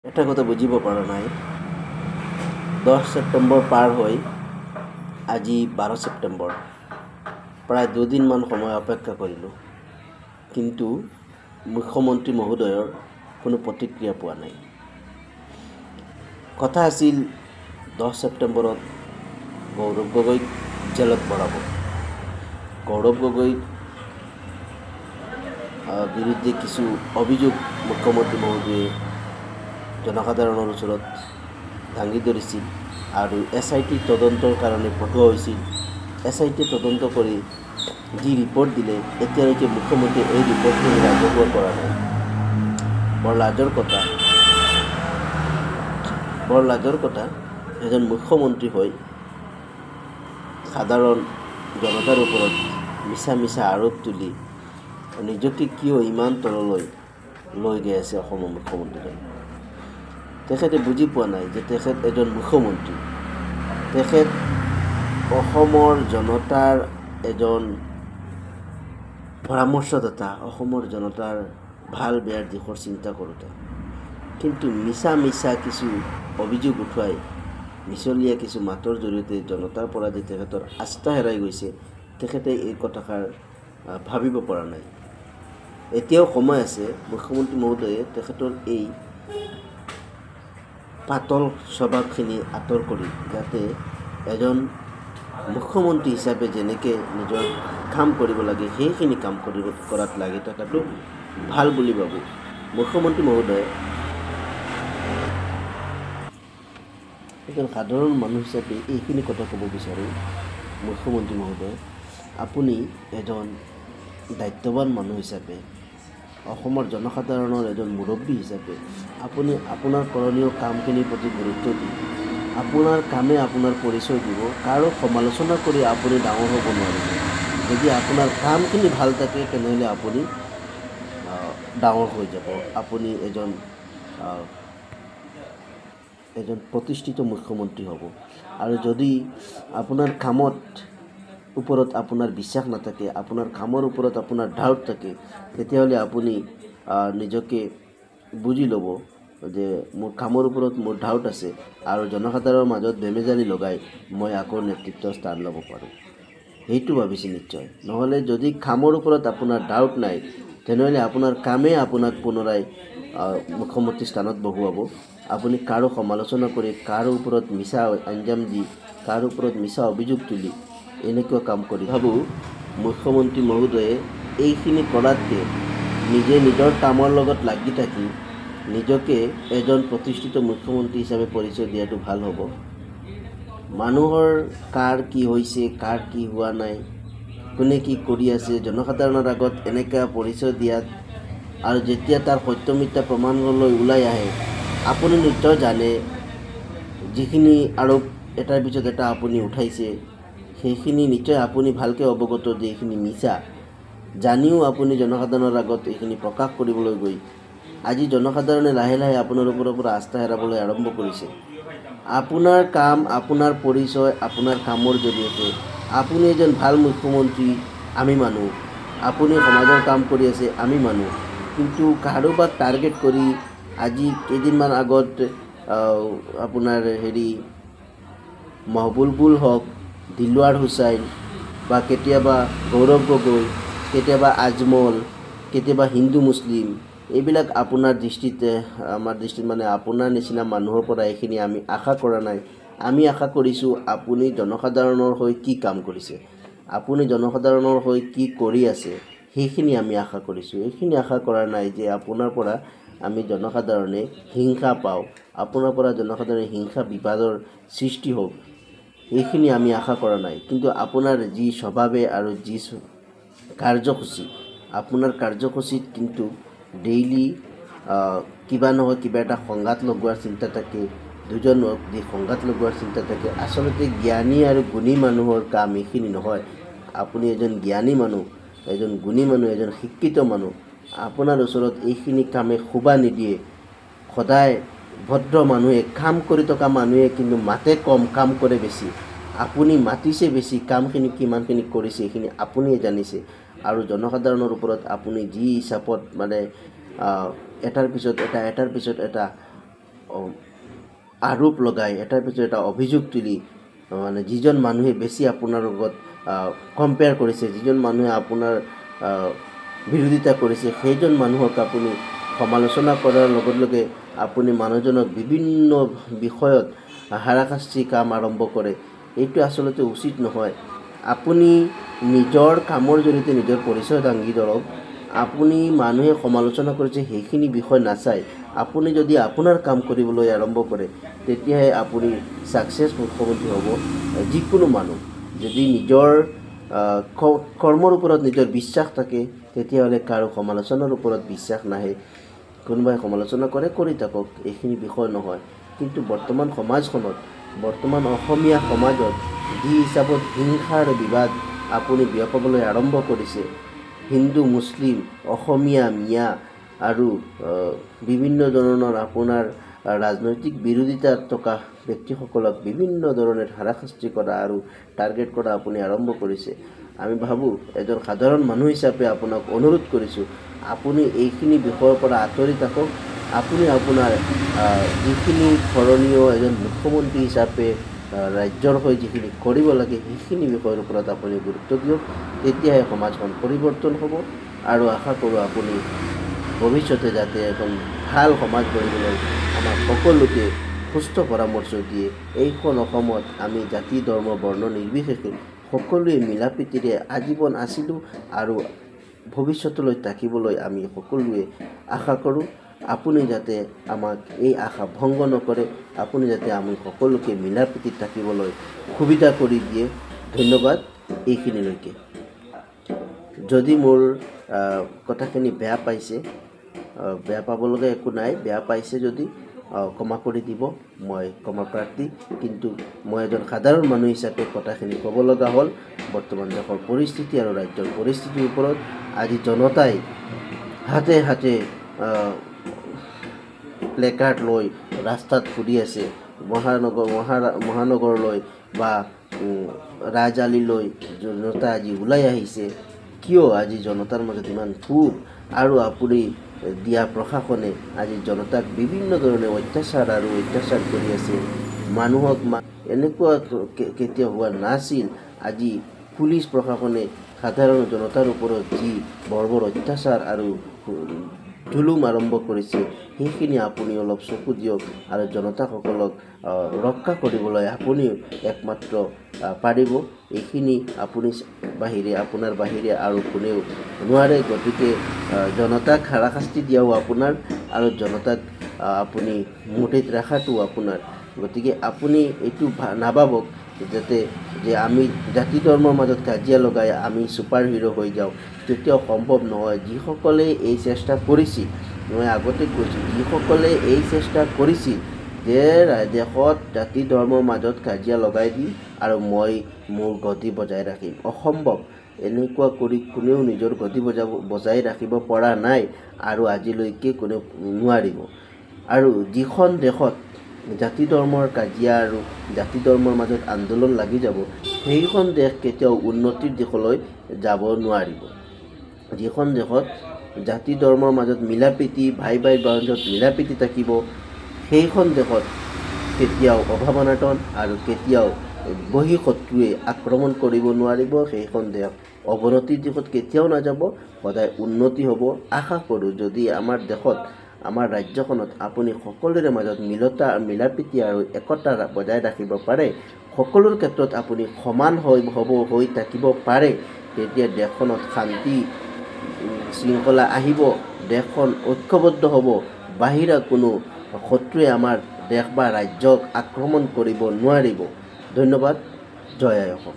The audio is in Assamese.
এটা কথা বুজিব পৰা নাই। 10 ছেপ্টেম্বৰ পাৰ হৈ আজি 12 ছেপ্টেম্বৰ, প্ৰায় দুদিনমান সময় অপেক্ষা কৰিলোঁ, কিন্তু মুখ্যমন্ত্ৰী মহোদয়ৰ কোনো প্ৰতিক্ৰিয়া পোৱা নাই। কথা আছিল 10 ছেপ্টেম্বৰত গৌৰৱ গগৈক জেলত ভৰাব। গৌৰৱ গগৈৰ বিৰুদ্ধে কিছু অভিযোগ মুখ্যমন্ত্ৰী মহোদয়ে জনসাধাৰণৰ ওচৰত দাঙি ধৰিছিল আৰু SIT তদন্তৰ কাৰণে পঠোৱা হৈছিল। SIT তদন্ত কৰি যি ৰিপৰ্ট দিলে, এতিয়ালৈকে মুখ্যমন্ত্ৰীয়ে এই ৰিপৰ্টখিনি ৰাজহুৱা কৰা নাই। বৰ লাজৰ কথা এজন মুখ্যমন্ত্ৰী হৈ সাধাৰণ জনতাৰ ওপৰত মিছা আৰোপ তুলি নিজকে কিয় ইমান তললৈ লৈ গৈ আছে অসমৰ মুখ্যমন্ত্ৰীজন। তেখেতে বুজি পোৱা নাই যে তেখেত এজন মুখ্যমন্ত্ৰী, তেখেত অসমৰ জনতাৰ এজন পৰামৰ্শদাতা, অসমৰ জনতাৰ ভাল বেয়াৰ দিশৰ চিন্তা কৰোঁতা। কিন্তু মিছা কিছু অভিযোগ উঠুৱাই মিছলীয়া কিছু মাতৰ জৰিয়তে জনতাৰ পৰা যে তেখেতৰ আস্থা হেৰাই গৈছে, তেখেতে এই কথাষাৰ ভাবিব পৰা নাই। এতিয়াও সময় আছে মুখ্যমন্ত্ৰী মহোদয়ে তেখেতৰ এই পাতল স্বভাৱখিনি আঁতৰ কৰি যাতে এজন মুখ্যমন্ত্ৰী হিচাপে যেনেকৈ নিজৰ কাম কৰিব লাগে সেইখিনি কাম কৰাত লাগি থকাটো ভাল বুলি ভাবোঁ। মুখ্যমন্ত্ৰী মহোদয়ে এজন সাধাৰণ মানুহ হিচাপে এইখিনি কথা ক'ব বিচাৰোঁ। মুখ্যমন্ত্ৰী মহোদয়, আপুনি এজন দায়িত্ববান মানুহ হিচাপে, অসমৰ জনসাধাৰণৰ এজন মুৰব্বী হিচাপে আপুনি আপোনাৰ কৰণীয় কামখিনিৰ প্ৰতি গুৰুত্ব দি আপোনাৰ কামে আপোনাৰ পৰিচয় দিব। কাৰো সমালোচনা কৰি আপুনি ডাঙৰ হ'ব নোৱাৰিব। যদি আপোনাৰ কামখিনি ভাল থাকে তেনেহ'লে আপুনি ডাঙৰ হৈ যাব। আপুনি এজন প্ৰতিষ্ঠিত মুখ্যমন্ত্ৰী হ'ব। আৰু যদি আপোনাৰ কামৰ ওপৰত আপোনাৰ বিশ্বাস নাথাকে, আপোনাৰ কামৰ ওপৰত আপোনাৰ ডাউট থাকে, তেতিয়াহ'লে আপুনি নিজকে বুজি ল'ব যে মোৰ কামৰ ওপৰত মোৰ ডাউট আছে আৰু জনসাধাৰণৰ মাজত বেমেজালি লগাই মই আকৌ নেতৃত্বৰ স্থান ল'ব পাৰোঁ, সেইটো ভাবিছে নিশ্চয়। নহ'লে যদি কামৰ ওপৰত আপোনাৰ ডাউট নাই, তেনেহ'লে আপোনাৰ কামেই আপোনাক পুনৰাই মুখ্যমন্ত্ৰী স্থানত বহুৱাব। আপুনি কাৰো সমালোচনা কৰি, কাৰো ওপৰত মিছা আঞ্জাম দি, কাৰো ওপৰত মিছা অভিযোগ তুলি এনেকুৱা কাম কৰি ভাবোঁ মুখ্যমন্ত্ৰী মহোদয়ে এইখিনি কৰাতকৈ নিজে নিজৰ কামৰ লগত লাগি থাকি নিজকে এজন প্ৰতিষ্ঠিত মুখ্যমন্ত্ৰী হিচাপে পৰিচয় দিয়াটো ভাল হ'ব। মানুহৰ কাৰ কি হৈছে, কাৰ কি হোৱা নাই, কোনে কি কৰি আছে, জনসাধাৰণৰ আগত এনেকুৱা পৰিচয় দিয়াত আৰু যেতিয়া তাৰ সত্য মিথ্যা প্ৰমাণলৈ ওলাই আহে, আপুনি নিশ্চয় জানে যিখিনি আৰোপ এটাৰ পিছত এটা আপুনি উঠাইছে, সেইখিনি নিশ্চয় আপুনি ভালকৈ অৱগত যে এইখিনি মিছা। জানিও আপুনি জনসাধাৰণৰ আগত এইখিনি প্ৰকাশ কৰিবলৈ গৈ আজি জনসাধাৰণে লাহে আপোনাৰ ওপৰৰ পৰা আস্থা হেৰাবলৈ আৰম্ভ কৰিছে। আপোনাৰ কাম, আপোনাৰ পৰিচয়, আপোনাৰ কামৰ জৰিয়তে আপুনি এজন ভাল মুখ্যমন্ত্ৰী আমি মানো, আপুনি সমাজৰ কাম কৰি আছে আমি মানো, কিন্তু কাৰোবাক টাৰ্গেট কৰি আজি কেইদিনমান আগত আপোনাৰ মহবুবুল হক, দিলৱাৰ হুছাইন বা কেতিয়াবা গৌৰৱ গগৈ, কেতিয়াবা আজমল, কেতিয়াবা হিন্দু মুছলিম, এইবিলাক আপোনাৰ দৃষ্টিত, আমাৰ দৃষ্টিত মানে আপোনাৰ নিচিনা মানুহৰ পৰা এইখিনি আমি আশা কৰা নাই। আমি আশা কৰিছোঁ আপুনি জনসাধাৰণৰ হৈ কি কাম কৰিছে, আপুনি জনসাধাৰণৰ হৈ কি কৰি আছে, সেইখিনি আমি আশা কৰিছোঁ। এইখিনি আশা কৰা নাই যে আপোনাৰ পৰা আমি জনসাধাৰণে হিংসা পাওঁ, আপোনাৰ পৰা জনসাধাৰণে হিংসা বিবাদৰ সৃষ্টি হওক, এইখিনি আমি আশা কৰা নাই। কিন্তু আপোনাৰ যি স্বভাৱে আৰু যি কাৰ্যসূচী, আপোনাৰ কাৰ্যসূচীত কিন্তু ডেইলি কিবা নহয় কিবা এটা সংঘাত লগোৱাৰ চিন্তা থাকে, দুজনক যি সংঘাত লগোৱাৰ চিন্তা থাকে। আচলতে জ্ঞানী আৰু গুণী মানুহৰ কাম এইখিনি নহয়। আপুনি এজন জ্ঞানী মানুহ, এজন গুণী মানুহ, এজন শিক্ষিত মানুহ, আপোনাৰ ওচৰত এইখিনি কামে শোভা নিদিয়ে। সদায় ভদ্ৰ মানুহে, কাম কৰি থকা মানুহে কিন্তু মাতে কম, কাম কৰে বেছি। আপুনি মাতিছে বেছি, কামখিনি কিমানখিনি কৰিছে এইখিনি আপুনিয়ে জানিছে। আৰু জনসাধাৰণৰ ওপৰত আপুনি যি হিচাপত মানে এটাৰ পিছত এটা আৰোপ লগাই এটাৰ পিছত এটা অভিযোগ তুলি মানে যিজন মানুহে বেছি আপোনাৰ লগত কম্পেয়াৰ কৰিছে, যিজন মানুহে আপোনাৰ বিৰোধিতা কৰিছে, সেইজন মানুহক আপুনি সমালোচনা কৰাৰ লগে লগে আপুনি মানুহজনক বিভিন্ন বিষয়ত হাৰাশাস্তি কাম আৰম্ভ কৰে। এইটো আচলতে উচিত নহয়। আপুনি নিজৰ কামৰ জৰিয়তে নিজৰ পৰিচয় দাঙি ধৰক। আপুনি মানুহে সমালোচনা কৰিছে সেইখিনি বিষয় নাচাই আপুনি যদি আপোনাৰ কাম কৰিবলৈ আৰম্ভ কৰে, তেতিয়াহে আপুনি ছাকচেছ মুখ্যমন্ত্ৰী হ'ব। যিকোনো মানুহ যদি নিজৰ কৰ্মৰ ওপৰত নিজৰ বিশ্বাস থাকে, তেতিয়াহ'লে কাৰো সমালোচনাৰ ওপৰত বিশ্বাস নাহে। কোনোবাই সমালোচনা কৰে কৰি থাকক, এইখিনি বিষয় নহয়। কিন্তু বৰ্তমান সমাজখনত, বৰ্তমান অসমীয়া সমাজত যি হিচাপত হিংসাৰ বিবাদ আপুনি বিয়পাবলৈ আৰম্ভ কৰিছে, হিন্দু মুছলিম অসমীয়া মিয়া আৰু বিভিন্ন ধৰণৰ আপোনাৰ ৰাজনৈতিক বিৰোধিতাত থকা ব্যক্তিসকলক বিভিন্ন ধৰণে হাৰাশাস্তি কৰা আৰু টাৰ্গেট কৰা আপুনি আৰম্ভ কৰিছে। আমি ভাবোঁ এজন সাধাৰণ মানুহ হিচাপে আপোনাক অনুৰোধ কৰিছোঁ, আপুনি এইখিনি বিষয়ৰ পৰা আঁতৰি থাকক। আপুনি আপোনাৰ যিখিনি ধৰণীয় এজন মুখ্যমন্ত্ৰী হিচাপে ৰাজ্যৰ হৈ যিখিনি কৰিব লাগে, সেইখিনি বিষয়ৰ ওপৰত আপুনি গুৰুত্ব দিয়ক। তেতিয়াহে সমাজখন পৰিৱৰ্তন হ'ব আৰু আশা কৰোঁ আপুনি ভৱিষ্যতে যাতে এখন ভাল সমাজ গঢ়িবলৈ আমাক সকলোকে সুস্থ পৰামৰ্শ দিয়ে। এইখন অসমত আমি জাতি ধৰ্ম বৰ্ণ নিৰ্বিশেষে সকলোৱে মিলা প্ৰীতিৰে আজীৱন আছিলোঁ আৰু ভৱিষ্যতলৈ থাকিবলৈ আমি সকলোৱে আশা কৰোঁ। আপুনি যাতে আমাক এই আশা ভংগ নকৰে, আপুনি যাতে আমি সকলোকে মিলা প্ৰীতিত থাকিবলৈ সুবিধা কৰি দিয়ে। ধন্যবাদ। এইখিনিলৈকে। যদি মোৰ কথাখিনি বেয়া পাইছে, বেয়া পাবলগা একো নাই। বেয়া পাইছে যদি ক্ষমা কৰি দিব, মই ক্ষমা প্ৰাৰ্থী। কিন্তু মই এজন সাধাৰণ মানুহ হিচাপে কথাখিনি ক'ব লগা হ'ল। বৰ্তমান দেশৰ পৰিস্থিতি আৰু ৰাজ্যৰ পৰিস্থিতিৰ ওপৰত আজি জনতাই হাতে হাতে প্লেকাৰ্ড লৈ ৰাস্তাত ফুৰি আছে। মহানগৰলৈ বা ৰাজআলিলৈ জনতা আজি ওলাই আহিছে। কিয় আজি জনতাৰ মাজত ইমান ক্ষোভ? আৰু আপুনি দিয়া প্ৰশাসনে আজি জনতাক বিভিন্ন ধৰণে অত্যাচাৰ কৰি আছে। মানুহক এনেকুৱা কেতিয়াও হোৱা নাছিল। আজি পুলিচ প্ৰশাসনে সাধাৰণ জনতাৰ ওপৰত যি বৰ্বৰ অত্যাচাৰ আৰু জুলুম আৰম্ভ কৰিছে, সেইখিনি আপুনি অলপ চকু দিয়ক আৰু জনতাসকলক ৰক্ষা কৰিবলৈ আপুনি একমাত্ৰ পাৰিব। এইখিনি আপোনাৰ বাহিৰে আৰু কোনেও নোৱাৰে। গতিকে জনতাক হাৰাশাস্তি দিয়াও আপোনাৰ আৰু জনতাক আপুনি মুঠিত ৰখাটো আপোনাৰ। গতিকে আপুনি এইটো নাভাবক যে আমি জাতি ধৰ্মৰ মাজত কাজিয়া লগাই আমি ছুপাৰ হিৰো হৈ যাওঁ। তেতিয়াও সম্ভৱ নহয়। যিসকলে এই চেষ্টা কৰিছিল, মই আগতে কৈছোঁ, যিসকলে এই চেষ্টা কৰিছিল যে দেশত জাতি ধৰ্মৰ মাজত কাজিয়া লগাই দিম আৰু মই মোৰ গতি বজাই ৰাখিম, অসম্ভৱ। এনেকুৱা কৰি কোনেও নিজৰ গতি বজাই ৰাখিব পৰা নাই আৰু আজিলৈকে কোনেও নোৱাৰিব। আৰু যিখন দেশত জাতি ধৰ্মৰ কাজিয়া আৰু জাতি ধৰ্মৰ মাজত আন্দোলন লাগি যাব, সেইখন দেশ কেতিয়াও উন্নতিৰ দিশলৈ যাব নোৱাৰিব। যিখন দেশত জাতি ধৰ্মৰ মাজত মিলা প্ৰীতি, ভাই মাজত মিলা প্ৰীতি থাকিব, সেইখন দেশত কেতিয়াও অভাৱ অনাটন আৰু কেতিয়াও বহিঃশত্ৰুৱে আক্ৰমণ কৰিব নোৱাৰিব। সেইখন দেশ অৱনতিৰ দিশত কেতিয়াও নাযাব, সদায় উন্নতি হ'ব। আশা কৰোঁ যদি আমাৰ দেশত, আমাৰ ৰাজ্যখনত আপুনি সকলোৰে মাজত মিলা প্ৰীতি আৰু একতা বজাই ৰাখিব পাৰে, সকলোৰ ক্ষেত্ৰত আপুনি সমান হৈ থাকিব পাৰে, তেতিয়া দেশখনত শান্তি শৃংখলা আহিব, দেশখন ঐক্যবদ্ধ হ'ব। বাহিৰা কোনো শত্ৰুৱে আমাৰ দেশ বা ৰাজ্যক আক্ৰমণ কৰিব নোৱাৰিব। ধন্যবাদ। জয় আই অসম।